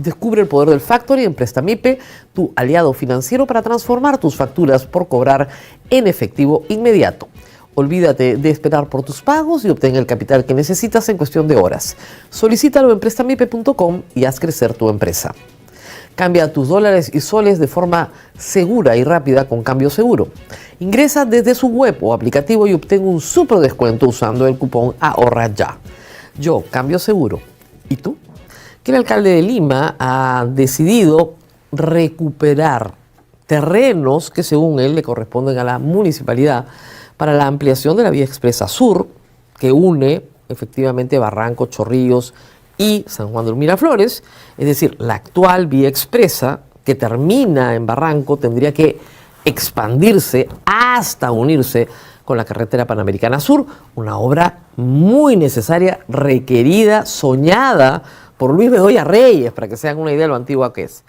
Descubre el poder del Factory en Prestamipe, tu aliado financiero para transformar tus facturas por cobrar en efectivo inmediato. Olvídate de esperar por tus pagos y obtén el capital que necesitas en cuestión de horas. Solicítalo en prestamipe.com y haz crecer tu empresa. Cambia tus dólares y soles de forma segura y rápida con Cambio Seguro. Ingresa desde su web o aplicativo y obtén un súper descuento usando el cupón Ahorra Ya. Yo, Cambio Seguro. ¿Y tú? Que el alcalde de Lima ha decidido recuperar terrenos que según él le corresponden a la municipalidad para la ampliación de la vía expresa sur que une efectivamente Barranco, Chorrillos y San Juan de Miraflores. Es decir, la actual vía expresa que termina en Barranco tendría que expandirse hasta unirse con la carretera Panamericana Sur, una obra muy necesaria, requerida, soñada por Luis Bedoya Reyes, para que se hagan una idea de lo antigua que es.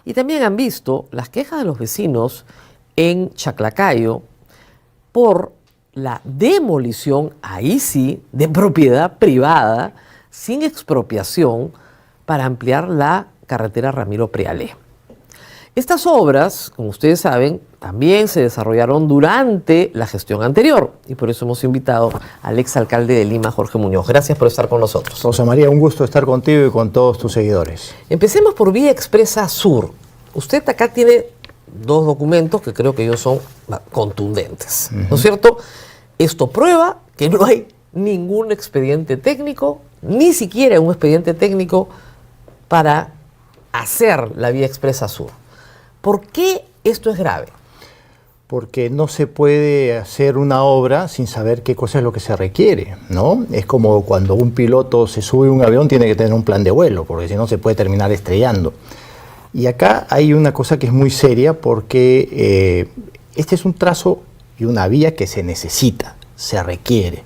Y también han visto las quejas de los vecinos en Chaclacayo por la demolición, ahí sí, de propiedad privada, sin expropiación, para ampliar la carretera Ramiro Prealé. Estas obras, como ustedes saben, también se desarrollaron durante la gestión anterior y por eso hemos invitado al exalcalde de Lima, Jorge Muñoz. Gracias por estar con nosotros. José María, un gusto estar contigo y con todos tus seguidores. Empecemos por Vía Expresa Sur. Usted acá tiene dos documentos que creo que ellos son contundentes, ¿no es cierto? Esto prueba que no hay ningún expediente técnico, ni siquiera un expediente técnico para hacer la Vía Expresa Sur. ¿Por qué esto es grave? Porque no se puede hacer una obra sin saber qué cosa es lo que se requiere, ¿no? Es como cuando un piloto se sube a un avión, tiene que tener un plan de vuelo, porque si no se puede terminar estrellando. Y acá hay una cosa que es muy seria, porque este es un trazo y una vía que se necesita, se requiere.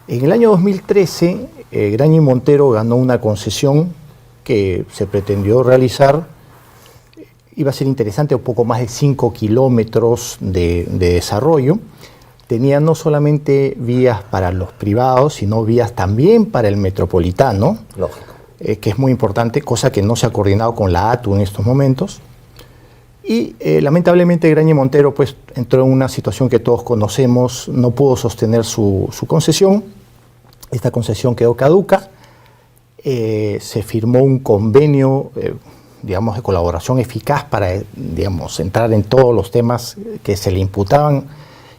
En el año 2013, Graña y Montero ganó una concesión que se pretendió realizar. Iba a ser interesante, un poco más de 5 kilómetros de desarrollo. Tenía no solamente vías para los privados, sino vías también para el metropolitano. Lógico. Que es muy importante, cosa que no se ha coordinado con la ATU en estos momentos. Y lamentablemente Graña y Montero pues, entró en una situación que todos conocemos, no pudo sostener su concesión. Esta concesión quedó caduca. Se firmó un convenio digamos, de colaboración eficaz para, digamos, entrar en todos los temas que se le imputaban.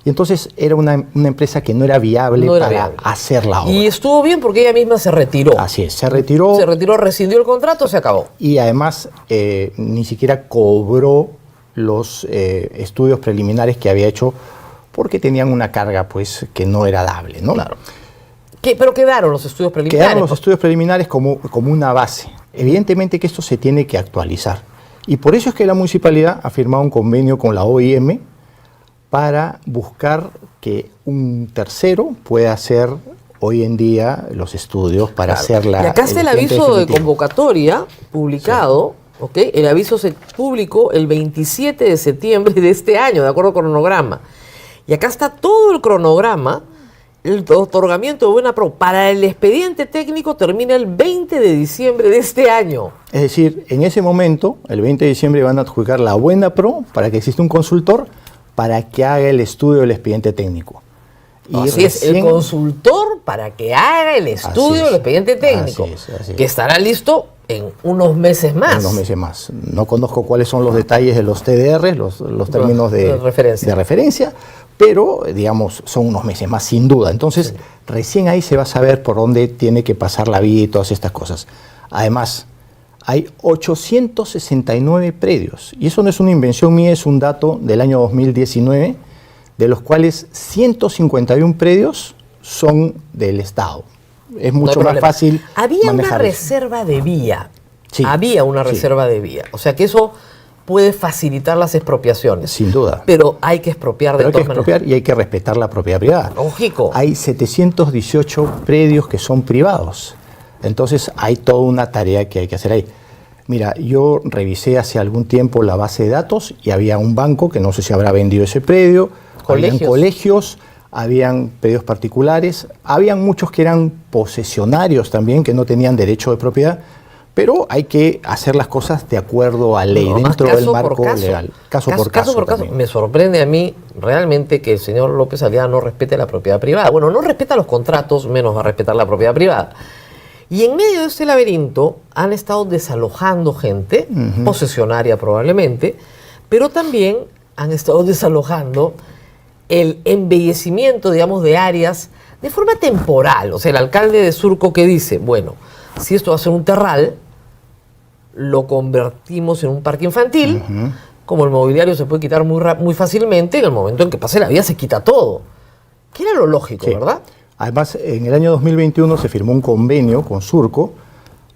Y entonces era una empresa que no era viable para hacer la obra. Y estuvo bien porque ella misma se retiró. Así es, se retiró. Se retiró, rescindió el contrato, se acabó. Y además ni siquiera cobró los estudios preliminares que había hecho porque tenían una carga, pues, que no era dable, ¿no? Claro. Pero quedaron los estudios preliminares. Quedaron los estudios preliminares como una base. Evidentemente que esto se tiene que actualizar. Y por eso es que la municipalidad ha firmado un convenio con la OIM para buscar que un tercero pueda hacer hoy en día los estudios para hacer la... Y acá está el aviso de convocatoria publicado, sí. ¿Okay? El aviso se publicó el 27 de septiembre de este año, de acuerdo con el cronograma. Y acá está todo el cronograma. El otorgamiento de buena pro para el expediente técnico termina el 20 de diciembre de este año. Es decir, en ese momento, el 20 de diciembre, van a adjudicar la buena pro para que exista un consultor para que haga el estudio del expediente técnico. Y así es, el consultor para que haga el estudio del expediente técnico, así es. Que estará listo en unos meses más. En unos meses más. No conozco cuáles son los detalles de los TDR, los términos de referencia, pero, digamos, son unos meses más, sin duda. Entonces, recién ahí se va a saber por dónde tiene que pasar la vía y todas estas cosas. Además, hay 869 predios. Y eso no es una invención mía, es un dato del año 2019, de los cuales 151 predios son del Estado. Es mucho más fácil Había una reserva de vía. Sí, había una reserva de vía. O sea que eso puede facilitar las expropiaciones. Sin duda. Pero hay que expropiar de todas maneras. Hay que expropiar y hay que respetar la propiedad privada. Lógico. Hay 718 predios que son privados. Entonces hay toda una tarea que hay que hacer ahí. Mira, yo revisé hace algún tiempo la base de datos y había un banco que no sé si habrá vendido ese predio. Habían colegios, habían predios particulares, habían muchos que eran posesionarios también, que no tenían derecho de propiedad. Pero hay que hacer las cosas de acuerdo a ley, dentro del marco legal. Caso por caso. Me sorprende a mí realmente que el señor López Aliaga no respete la propiedad privada. Bueno, no respeta los contratos, menos va a respetar la propiedad privada. Y en medio de este laberinto han estado desalojando gente, posesionaria probablemente, pero también han estado desalojando el embellecimiento, digamos, de áreas de forma temporal. O sea, el alcalde de Surco que dice, bueno, si esto va a ser un terral, lo convertimos en un parque infantil, como el mobiliario se puede quitar muy fácilmente, en el momento en que pase la vía se quita todo. Que era lo lógico, sí, ¿verdad? Además, en el año 2021 se firmó un convenio con Surco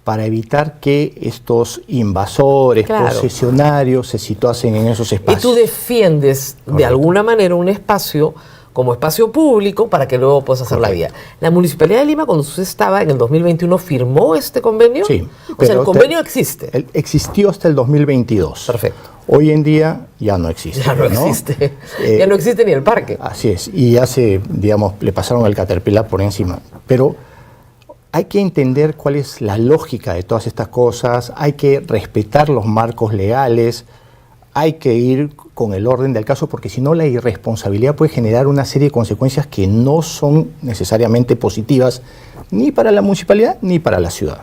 para evitar que estos invasores, posesionarios se situasen en esos espacios. Y tú defiendes de alguna manera un espacio como espacio público para que luego puedas hacer la vía. La Municipalidad de Lima, cuando usted estaba en el 2021, ¿firmó este convenio? Sí. O sea, el convenio existe. Existió hasta el 2022. Perfecto. Hoy en día ya no existe. Ya no existe. Ya no existe ni el parque. Así es. Y digamos, le pasaron el Caterpillar por encima. Pero hay que entender cuál es la lógica de todas estas cosas, hay que respetar los marcos legales, hay que ir con el orden del caso, porque si no la irresponsabilidad puede generar una serie de consecuencias que no son necesariamente positivas ni para la municipalidad ni para la ciudad.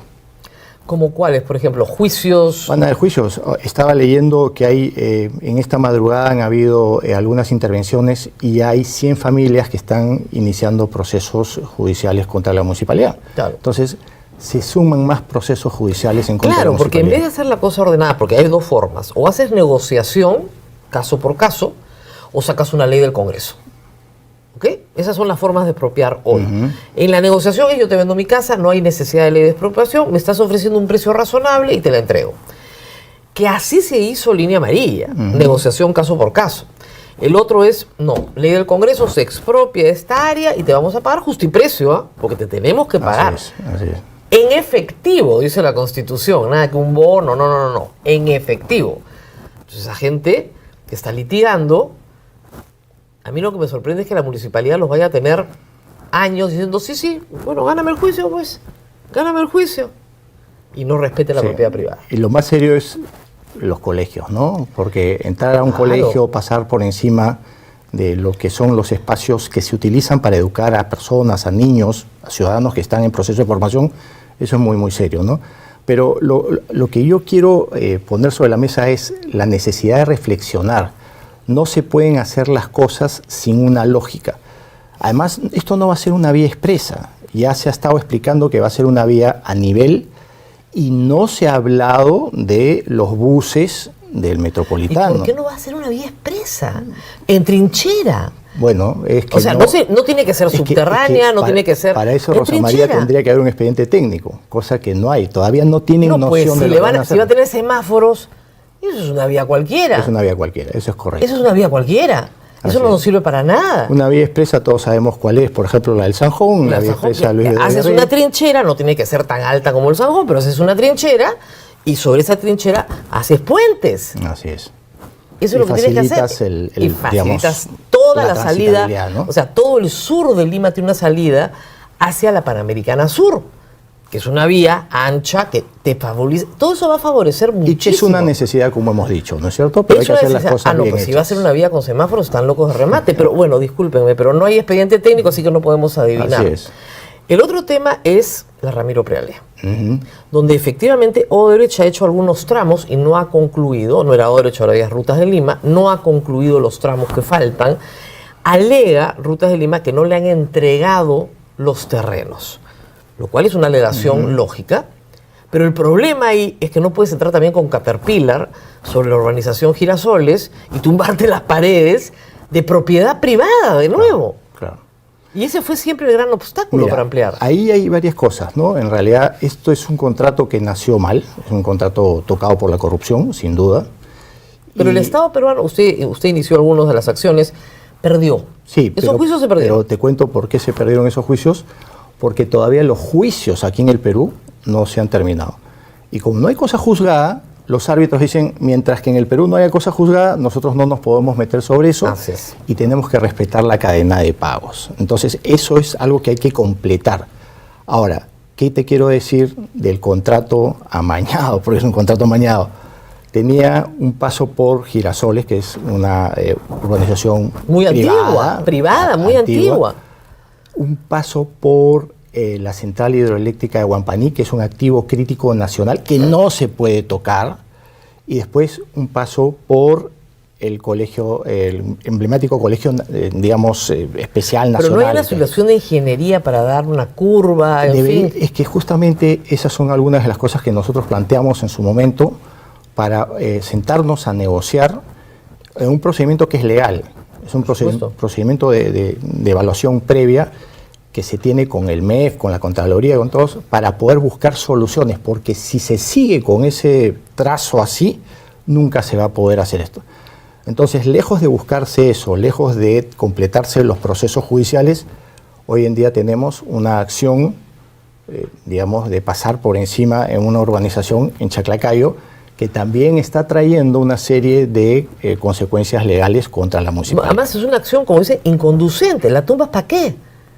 ¿Como cuáles? Por ejemplo, juicios. Van a haber juicios. Estaba leyendo que hay, en esta madrugada han habido algunas intervenciones y hay 100 familias que están iniciando procesos judiciales contra la municipalidad. Claro. Entonces, se suman más procesos judiciales en contra de la municipalidad. Claro, porque en vez de hacer la cosa ordenada, porque hay dos formas, o haces negociación, caso por caso, o sacas una ley del Congreso. ¿Ok? Esas son las formas de expropiar hoy. En la negociación, yo te vendo mi casa, no hay necesidad de ley de expropiación, me estás ofreciendo un precio razonable y te la entrego. Que así se hizo Línea Amarilla, negociación caso por caso. El otro es, no, ley del Congreso, se expropia esta área y te vamos a pagar justo y precio, porque te tenemos que pagar. Así es. En efectivo, dice la Constitución, nada que un bono, no, en efectivo. Entonces, esa gente que está litigando, a mí lo que me sorprende es que la municipalidad los vaya a tener años diciendo, sí, bueno, gáname el juicio, pues, gáname el juicio. Y no respete la propiedad privada. Y lo más serio es los colegios, ¿no? Porque entrar a un colegio, pasar por encima de lo que son los espacios que se utilizan para educar a personas, a niños, a ciudadanos que están en proceso de formación, eso es muy, muy serio, ¿no? Pero lo que yo quiero poner sobre la mesa es la necesidad de reflexionar. No se pueden hacer las cosas sin una lógica. Además, esto no va a ser una vía expresa. Ya se ha estado explicando que va a ser una vía a nivel y no se ha hablado de los buses del Metropolitano. ¿Y por qué no va a ser una vía expresa? En trinchera. Bueno, es que o sea, no tiene que ser subterránea, no tiene que ser. Para eso, Rosa María, tendría que haber un expediente técnico, cosa que no hay. Todavía no tienen noción pues, de lo que van a hacer. Si va a tener semáforos, eso es una vía cualquiera. Es una vía cualquiera, eso es correcto. Eso es una vía cualquiera. Eso no nos sirve para nada. Una vía expresa, todos sabemos cuál es. Por ejemplo, la del Sanjón, la vía expresa Luis de haces una trinchera, no tiene que ser tan alta como el Sanjón, pero haces una trinchera y sobre esa trinchera haces puentes. Así es. Eso es lo que tienes que hacer. Y facilitas toda la salida, ¿no? O sea, todo el sur de Lima tiene una salida hacia la Panamericana Sur, que es una vía ancha que te favorece. Todo eso va a favorecer muchísimo. Y que es una necesidad, como hemos dicho, ¿no es cierto? Pero eso hay que hacer las cosas bien pues hechas. Si va a ser una vía con semáforos, están locos de remate. Pero bueno, discúlpenme, pero no hay expediente técnico, así que no podemos adivinar. Así es. El otro tema es la Ramiro Prealea, donde efectivamente Odebrecht ha hecho algunos tramos y no ha concluido, no era Odebrecht, ahora es Rutas de Lima, no ha concluido los tramos que faltan. Alega Rutas de Lima que no le han entregado los terrenos, lo cual es una alegación lógica, pero el problema ahí es que no puedes entrar también con Caterpillar sobre la urbanización Girasoles y tumbarte las paredes de propiedad privada de nuevo. Claro. Y ese fue siempre el gran obstáculo para ampliar. Ahí hay varias cosas, ¿no? En realidad, esto es un contrato que nació mal, es un contrato tocado por la corrupción, sin duda. Pero el Estado peruano, usted inició algunas de las acciones, perdió. Sí, esos juicios se perdieron. Pero te cuento por qué se perdieron esos juicios, porque todavía los juicios aquí en el Perú no se han terminado. Y como no hay cosa juzgada, los árbitros dicen, mientras que en el Perú no haya cosa juzgada, nosotros no nos podemos meter sobre eso y tenemos que respetar la cadena de pagos. Entonces, eso es algo que hay que completar. Ahora, ¿Qué te quiero decir del contrato amañado? Porque es un contrato amañado. Tenía un paso por Girasoles, que es una urbanización muy privada, muy antigua. Un paso por la central hidroeléctrica de Huampaní, que es un activo crítico nacional que no se puede tocar, y después un paso por el colegio, el emblemático colegio, especial nacional. Pero no hay una situación de ingeniería para dar una curva, en fin. Es que justamente esas son algunas de las cosas que nosotros planteamos en su momento para sentarnos a negociar en un procedimiento que es legal. Es un procedimiento de evaluación previa que se tiene con el MEF, con la Contraloría, con todos, para poder buscar soluciones, porque si se sigue con ese trazo así, nunca se va a poder hacer esto. Entonces, lejos de buscarse eso, lejos de completarse los procesos judiciales, hoy en día tenemos una acción, de pasar por encima en una urbanización en Chaclacayo, que también está trayendo una serie de consecuencias legales contra la municipalidad. Además, es una acción, como dice, inconducente. ¿La tumbas para qué?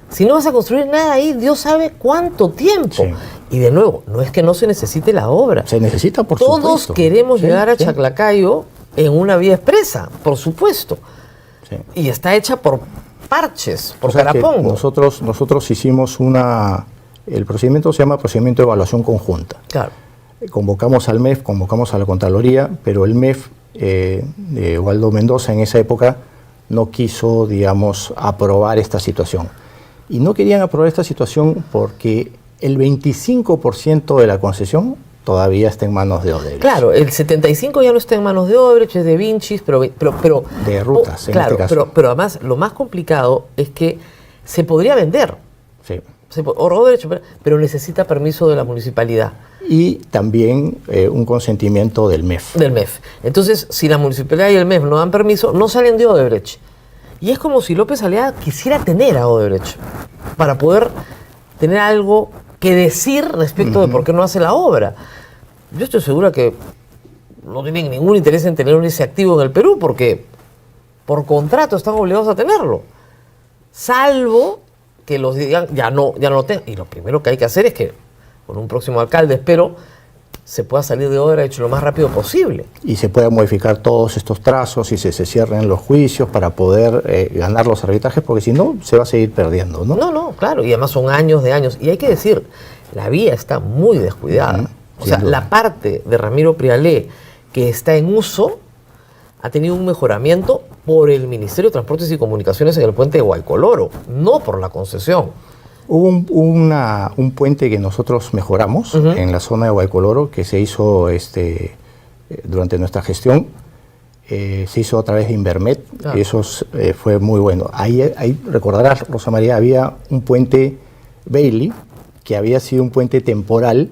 Si no vas a construir nada ahí, Dios sabe cuánto tiempo. Sí. Y de nuevo, no es que no se necesite la obra. Se necesita, por supuesto. Todos queremos llegar a Chaclacayo en una vía expresa, por supuesto. Sí. Y está hecha por parches, por carapongo. Nosotros hicimos el procedimiento se llama procedimiento de evaluación conjunta. Claro. Convocamos al MEF, convocamos a la Contraloría, pero el MEF de Waldo Mendoza en esa época no quiso, aprobar esta situación. Y no querían aprobar esta situación porque el 25% de la concesión todavía está en manos de Odebrecht. Claro, el 75% ya no está en manos de Odebrecht, es de Vincis, pero de rutas, en claro, este caso. Pero además, lo más complicado es que se podría vender. Sí. Odebrecht, pero necesita permiso de la municipalidad. Y también un consentimiento del MEF. Del MEF. Entonces, si la municipalidad y el MEF no dan permiso, no salen de Odebrecht. Y es como si López Aliaga quisiera tener a Odebrecht para poder tener algo que decir respecto de por qué no hace la obra. Yo estoy segura que no tienen ningún interés en tener ese activo en el Perú porque por contrato están obligados a tenerlo. Salvo que los digan, ya no lo tengan. Y lo primero que hay que hacer es que con un próximo alcalde, espero, se pueda salir de Odebrecht lo más rápido posible. Y se pueda modificar todos estos trazos y se cierren los juicios para poder ganar los arbitrajes, porque si no, se va a seguir perdiendo, ¿no? No, claro, y además son años de años. Y hay que decir, la vía está muy descuidada. O sea, la parte de Ramiro Prialé que está en uso ha tenido un mejoramiento por el Ministerio de Transportes y Comunicaciones en el puente de Guaycoloro, no por la concesión. Hubo un puente que nosotros mejoramos en la zona de Guaycoloro, que se hizo durante nuestra gestión. Se hizo a través de Invermet, y eso fue muy bueno. Ahí recordarás, Rosa María, había un puente Bailey, que había sido un puente temporal,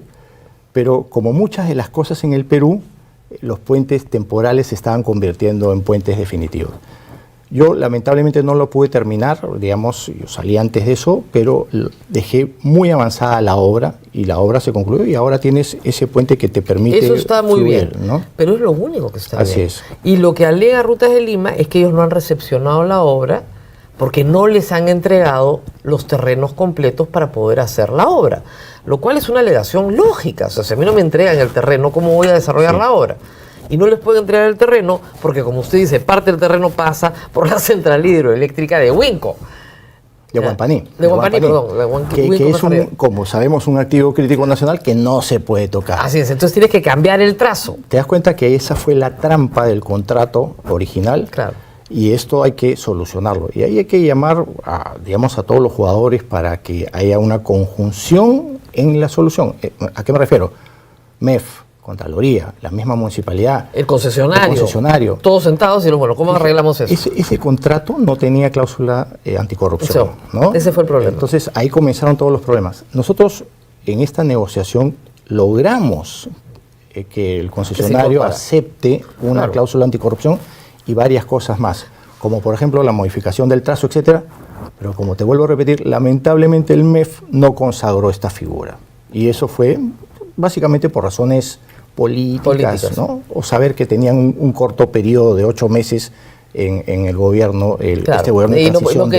pero como muchas de las cosas en el Perú, los puentes temporales se estaban convirtiendo en puentes definitivos. Yo lamentablemente no lo pude terminar, yo salí antes de eso, pero dejé muy avanzada la obra y la obra se concluyó y ahora tienes ese puente que te permite eso está muy fluir, bien, ¿no? Pero es lo único que está Así bien. es. Y lo que alega Rutas de Lima es que ellos no han recepcionado la obra porque no les han entregado los terrenos completos para poder hacer la obra, lo cual es una alegación lógica. O sea, si a mí no me entregan el terreno, ¿cómo voy a desarrollar la obra? Y no les puedo entregar el terreno porque, como usted dice, parte del terreno pasa por la central hidroeléctrica de Huinco. De Huampaní. De Huampaní, perdón. Que es, como sabemos, un activo crítico nacional que no se puede tocar. Así es, entonces tienes que cambiar el trazo. Te das cuenta que esa fue la trampa del contrato original. Claro. Y esto hay que solucionarlo. Y ahí hay que llamar a todos los jugadores para que haya una conjunción en la solución. ¿A qué me refiero? MEF, Contraloría, la misma municipalidad, el concesionario, todos sentados y bueno, ¿cómo arreglamos eso? Ese contrato no tenía cláusula anticorrupción, ¿no? Ese fue el problema. Entonces ahí comenzaron todos los problemas. Nosotros en esta negociación logramos que el concesionario acepte una cláusula anticorrupción y varias cosas más, como por ejemplo la modificación del trazo, etcétera. Pero como te vuelvo a repetir, lamentablemente el MEF no consagró esta figura y eso fue básicamente por razones políticas, ¿no? O saber que tenían un corto periodo de 8 meses en el gobierno, Claro, este gobierno de y no transición. no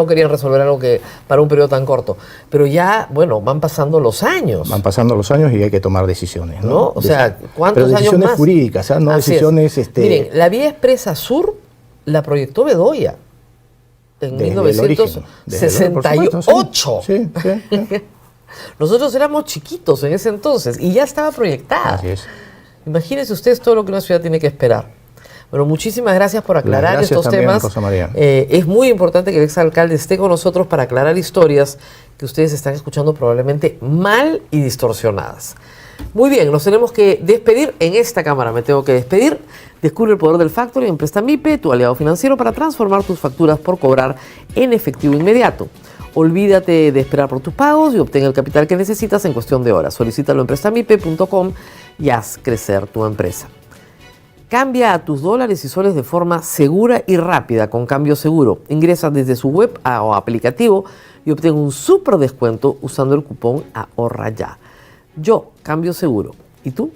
querían resolver algo que para un periodo tan corto. Pero ya, bueno, van pasando los años. Van pasando los años y hay que tomar decisiones, ¿no? ¿No? O sea, ¿cuántos pero años decisiones más? jurídicas, no Así decisiones... es. Miren, la vía expresa sur la proyectó Bedoya en Desde el origen, 1968. sí, sí. Nosotros éramos chiquitos en ese entonces y ya estaba proyectada. Así es. Imagínense ustedes todo lo que una ciudad tiene que esperar. Bueno, muchísimas gracias por aclarar Gracias estos también, temas. Rosa María. Es muy importante que el exalcalde esté con nosotros para aclarar historias que ustedes están escuchando probablemente mal y distorsionadas. Muy bien, nos tenemos que despedir. En esta cámara me tengo que despedir. Descubre el poder del Factory en Prestamipe, tu aliado financiero para transformar tus facturas por cobrar en efectivo inmediato. Olvídate de esperar por tus pagos y obtén el capital que necesitas en cuestión de horas. Solicítalo en prestamipe.com y haz crecer tu empresa. Cambia a tus dólares y soles de forma segura y rápida con Cambio Seguro. Ingresa desde su web o aplicativo y obtén un súper descuento usando el cupón Ahorra Ya. Yo, Cambio Seguro. ¿Y tú?